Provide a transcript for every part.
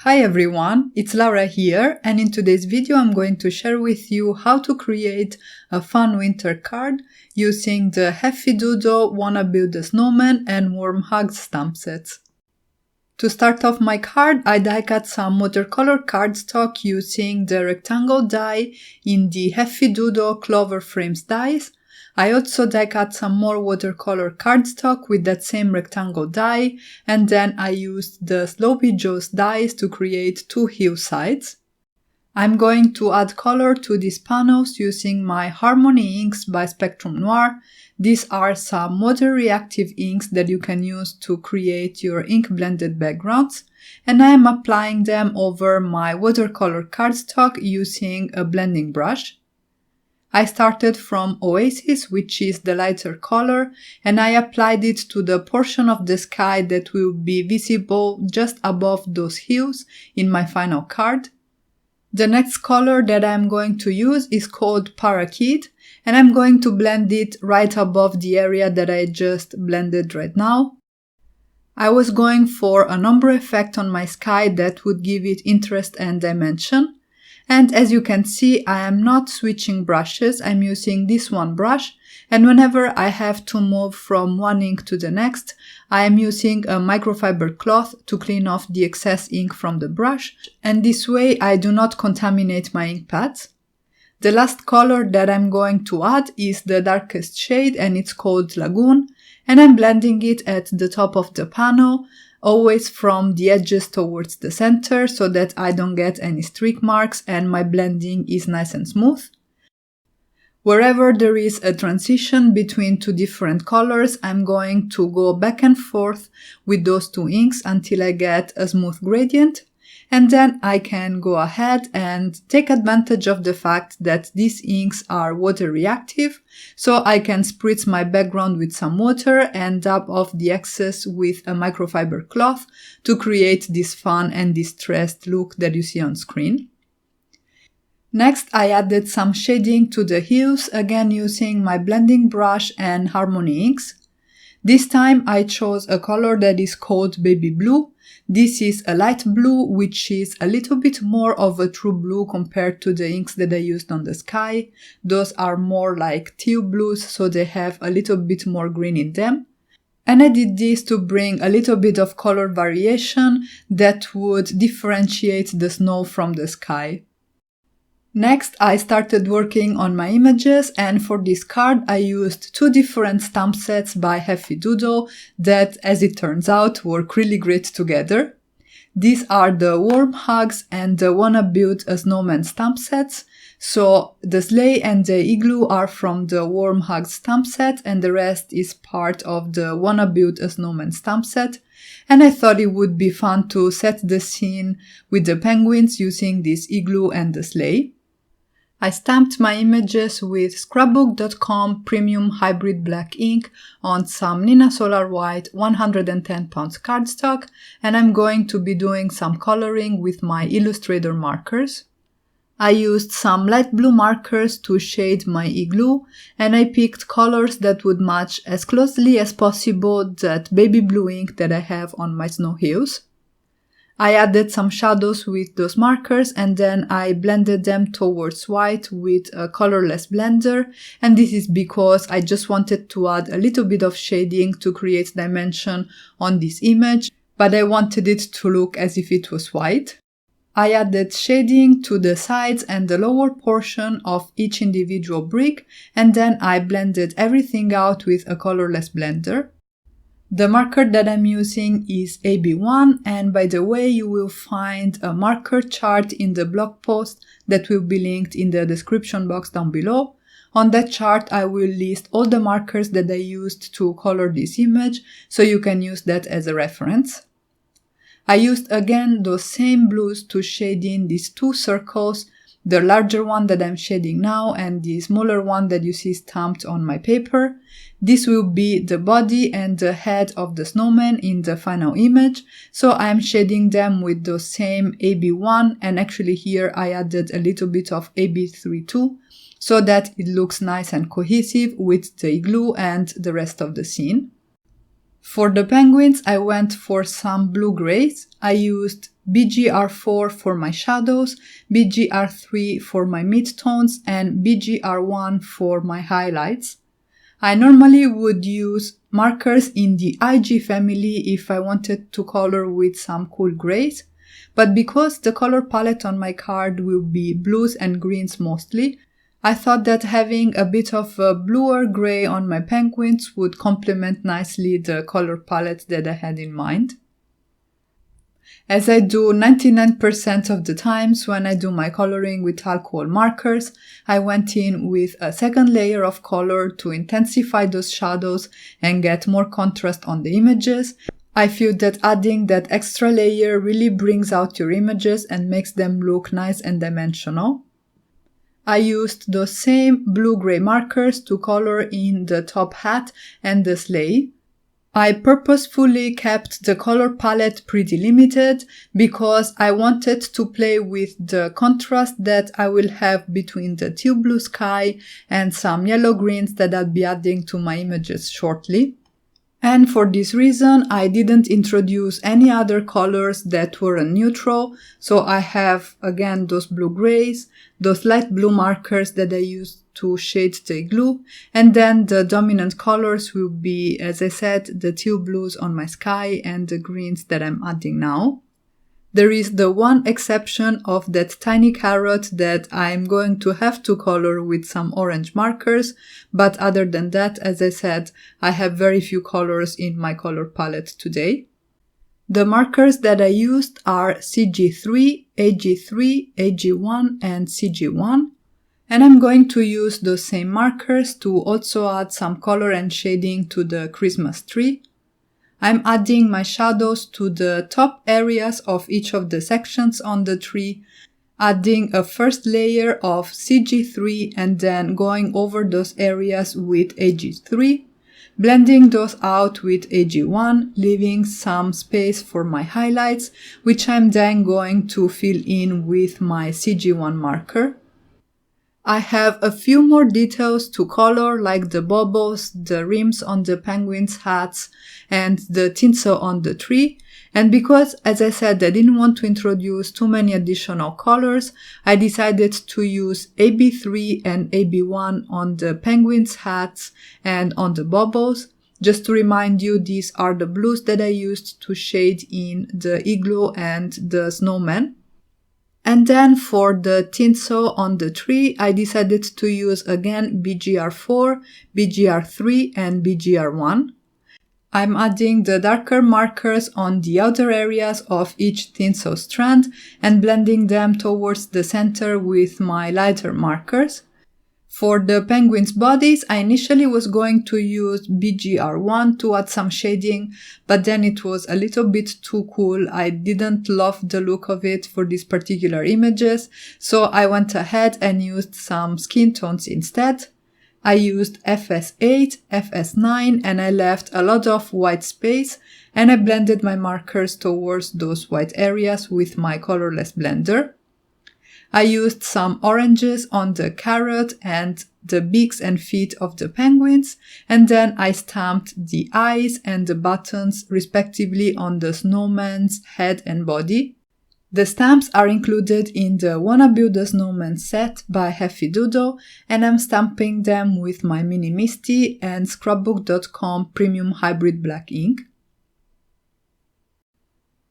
Hi everyone, it's Laura here, and in today's video I'm going to share with you how to create a fun winter card using the Heffy Doodle, Wanna Build a Snowman and Warm Hugs stamp sets. To start off my card, I die cut some watercolor cardstock using the rectangle die in the Heffy Doodle Clover frames dies. I also die cut some more watercolor cardstock with that same rectangle die, and then I used the Slopey Joes dies to create two hue sides. I'm going to add color to these panels using my Harmony inks by Spectrum Noir. These are some water reactive inks that you can use to create your ink blended backgrounds, and I am applying them over my watercolor cardstock using a blending brush. I started from Oasis, which is the lighter color, and I applied it to the portion of the sky that will be visible just above those hues in my final card. The next color that I'm going to use is called Parakeet, and I'm going to blend it right above the area that I just blended right now. I was going for an ombre effect on my sky that would give it interest and dimension. And as you can see, I am not switching brushes, I'm using this one brush, and whenever I have to move from one ink to the next, I am using a microfiber cloth to clean off the excess ink from the brush, and this way I do not contaminate my ink pads. The last color that I'm going to add is the darkest shade, and it's called Lagoon, and I'm blending it at the top of the panel, always from the edges towards the center so that I don't get any streak marks and my blending is nice and smooth. Wherever there is a transition between two different colors, I'm going to go back and forth with those two inks until I get a smooth gradient. And then I can go ahead and take advantage of the fact that these inks are water reactive, so I can spritz my background with some water and dab off the excess with a microfiber cloth to create this fun and distressed look that you see on screen. Next, I added some shading to the hues, again using my blending brush and Harmony inks. This time I chose a color that is called Baby Blue. This is a light blue, which is a little bit more of a true blue compared to the inks that I used on the sky. Those are more like teal blues, so they have a little bit more green in them. And I did this to bring a little bit of color variation that would differentiate the snow from the sky. Next, I started working on my images, and for this card I used two different stamp sets by Heffy Doodle that, as it turns out, work really great together. These are the Warm Hugs and the Wanna Build a Snowman stamp sets. So the sleigh and the igloo are from the Warm Hugs stamp set, and the rest is part of the Wanna Build a Snowman stamp set. And I thought it would be fun to set the scene with the penguins using this igloo and the sleigh. I stamped my images with scrapbook.com premium hybrid black ink on some Nina Solar White 110 pounds cardstock, and I'm going to be doing some coloring with my Illustrator markers. I used some light blue markers to shade my igloo, and I picked colors that would match as closely as possible that baby blue ink that I have on my snow hues. I added some shadows with those markers, and then I blended them towards white with a colorless blender, and this is because I just wanted to add a little bit of shading to create dimension on this image, but I wanted it to look as if it was white. I added shading to the sides and the lower portion of each individual brick, and then I blended everything out with a colorless blender. The marker that I'm using is AB1, and by the way, you will find a marker chart in the blog post that will be linked in the description box down below. On that chart, I will list all the markers that I used to color this image, so you can use that as a reference. I used again those same blues to shade in these two circles, the larger one that I'm shading now and the smaller one that you see stamped on my paper. This will be the body and the head of the snowman in the final image, so I'm shading them with the same AB1, and actually here I added a little bit of AB3 too, so that it looks nice and cohesive with the igloo and the rest of the scene. For the penguins, I went for some blue-grays. I used BGR4 for my shadows, BGR3 for my midtones, and BGR1 for my highlights. I normally would use markers in the IG family if I wanted to color with some cool grays, but because the color palette on my card will be blues and greens mostly, I thought that having a bit of a bluer gray on my penguins would complement nicely the color palette that I had in mind. As I do 99% of the times when I do my coloring with alcohol markers, I went in with a second layer of color to intensify those shadows and get more contrast on the images. I feel that adding that extra layer really brings out your images and makes them look nice and dimensional. I used those same blue-gray markers to color in the top hat and the sleigh. I purposefully kept the color palette pretty limited because I wanted to play with the contrast that I will have between the teal blue sky and some yellow greens that I'll be adding to my images shortly. And for this reason, I didn't introduce any other colors that weren't neutral, so I have again those blue-grays, those light blue markers that I used to shade the igloo, and then the dominant colors will be, as I said, the teal blues on my sky and the greens that I'm adding now. There is the one exception of that tiny carrot that I'm going to have to color with some orange markers, but other than that, as I said, I have very few colors in my color palette today. The markers that I used are CG3, AG3, AG1, and CG1. And I'm going to use those same markers to also add some color and shading to the Christmas tree. I'm adding my shadows to the top areas of each of the sections on the tree, adding a first layer of CG3 and then going over those areas with AG3, blending those out with AG1, leaving some space for my highlights, which I'm then going to fill in with my CG1 marker. I have a few more details to color, like the bubbles, the rims on the penguins' hats, and the tinsel on the tree. And because, as I said, I didn't want to introduce too many additional colors, I decided to use AB3 and AB1 on the penguins' hats and on the bubbles. Just to remind you, these are the blues that I used to shade in the igloo and the snowman. And then for the tinsel on the tree, I decided to use again BGR4, BGR3, and BGR1. I'm adding the darker markers on the outer areas of each tinsel strand and blending them towards the center with my lighter markers. For the penguins' bodies, I initially was going to use BGR1 to add some shading, but then it was a little bit too cool. I didn't love the look of it for these particular images, so I went ahead and used some skin tones instead. I used FS8, FS9, and I left a lot of white space, and I blended my markers towards those white areas with my colorless blender. I used some oranges on the carrot and the beaks and feet of the penguins, and then I stamped the eyes and the buttons respectively on the snowman's head and body. The stamps are included in the Wanna Build a Snowman set by Heffy Doodle, and I'm stamping them with my Mini Misty and Scrapbook.com Premium Hybrid Black ink.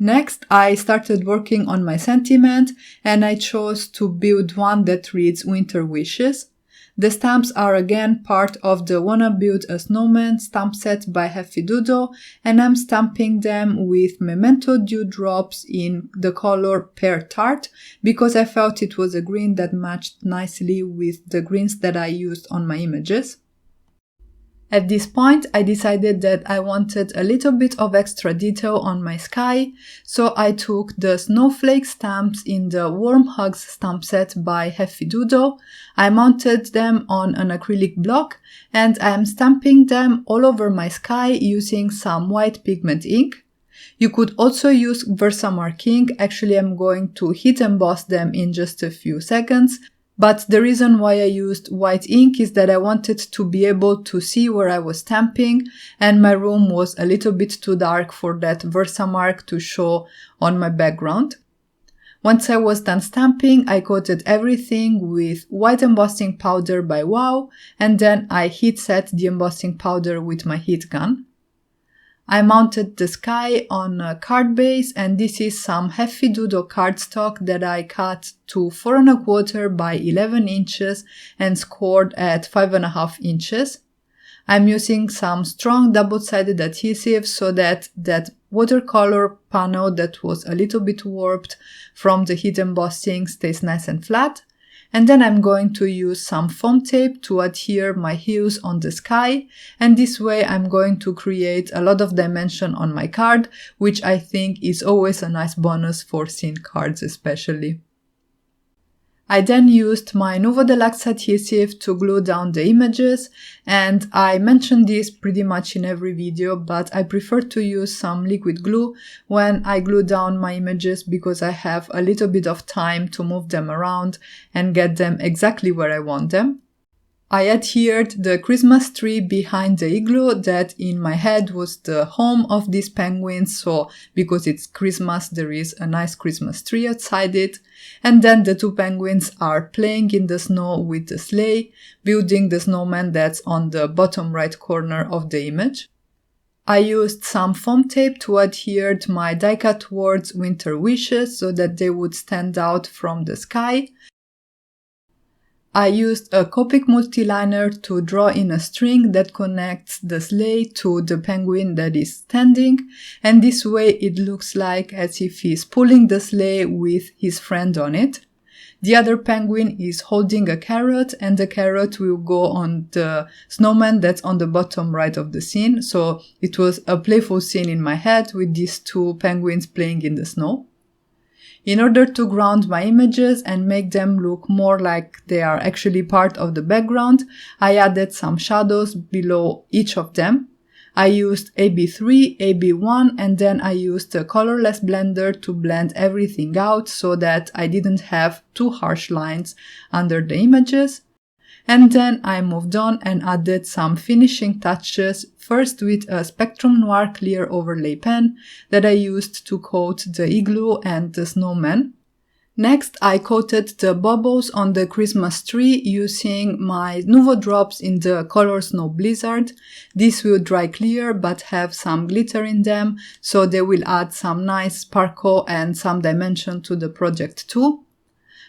Next, I started working on my sentiment, and I chose to build one that reads Winter Wishes. The stamps are again part of the Wanna Build a Snowman stamp set by Heffy Doodle, and I'm stamping them with Memento dewdrops in the color Pear Tart because I felt it was a green that matched nicely with the greens that I used on my images. At this point, I decided that I wanted a little bit of extra detail on my sky, so I took the snowflake stamps in the Warm Hugs stamp set by Heffy Doodle. I mounted them on an acrylic block, and I am stamping them all over my sky using some white pigment ink. You could also use Versamark ink. Actually, I'm going to heat emboss them in just a few seconds. But the reason why I used white ink is that I wanted to be able to see where I was stamping, and my room was a little bit too dark for that Versamark to show on my background. Once I was done stamping, I coated everything with white embossing powder by Wow, and then I heat set the embossing powder with my heat gun. I mounted the sky on a card base, and this is some Heffy Doodle cardstock that I cut to 4 1/4 by 11 inches and scored at 5.5 inches. I'm using some strong double-sided adhesive so that watercolor panel that was a little bit warped from the heat embossing stays nice and flat. And then I'm going to use some foam tape to adhere my hues on the sky, and this way I'm going to create a lot of dimension on my card, which I think is always a nice bonus for scene cards especially. I then used my Nuvo Deluxe adhesive to glue down the images, and I mentioned this pretty much in every video, but I prefer to use some liquid glue when I glue down my images because I have a little bit of time to move them around and get them exactly where I want them. I adhered the Christmas tree behind the igloo that in my head was the home of these penguins, so because it's Christmas there is a nice Christmas tree outside it, and then the two penguins are playing in the snow with the sleigh, building the snowman that's on the bottom right corner of the image. I used some foam tape to adhere my die-cut words winter wishes so that they would stand out from the sky. I used a Copic multiliner to draw in a string that connects the sleigh to the penguin that is standing, and this way it looks like as if he's pulling the sleigh with his friend on it. The other penguin is holding a carrot, and the carrot will go on the snowman that's on the bottom right of the scene, so it was a playful scene in my head with these two penguins playing in the snow. In order to ground my images and make them look more like they are actually part of the background, I added some shadows below each of them. I used AB3, AB1, and then I used a colorless blender to blend everything out so that I didn't have too harsh lines under the images. And then I moved on and added some finishing touches, first with a Spectrum Noir clear overlay pen that I used to coat the igloo and the snowman. Next, I coated the bubbles on the Christmas tree using my Nuvo drops in the color Snow Blizzard. This will dry clear but have some glitter in them, so they will add some nice sparkle and some dimension to the project too.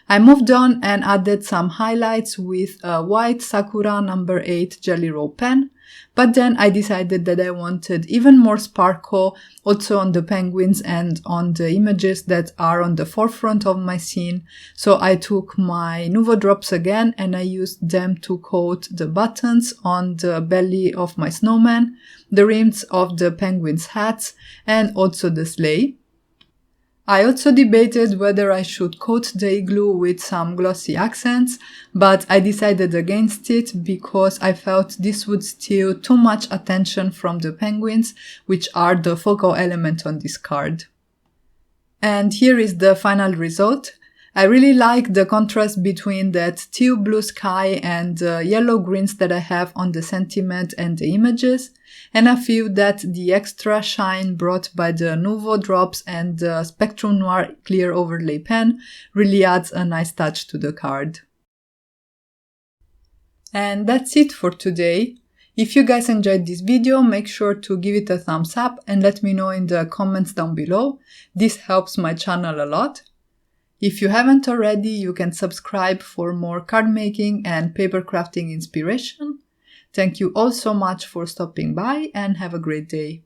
I moved on and added some highlights with a white Sakura No. 8 Jelly Roll pen, but then I decided that I wanted even more sparkle also on the penguins and on the images that are on the forefront of my scene, so I took my Nuvo drops again and I used them to coat the buttons on the belly of my snowman, the rims of the penguins' hats, and also the sleigh. I also debated whether I should coat the igloo with some glossy accents, but I decided against it because I felt this would steal too much attention from the penguins, which are the focal element on this card. And here is the final result. I really like the contrast between that teal blue sky and the yellow greens that I have on the sentiment and the images, and I feel that the extra shine brought by the Nuvo drops and the Spectrum Noir clear overlay pen really adds a nice touch to the card. And that's it for today. If you guys enjoyed this video, make sure to give it a thumbs up and let me know in the comments down below. This helps my channel a lot. If you haven't already, you can subscribe for more card making and paper crafting inspiration. Thank you all so much for stopping by and have a great day.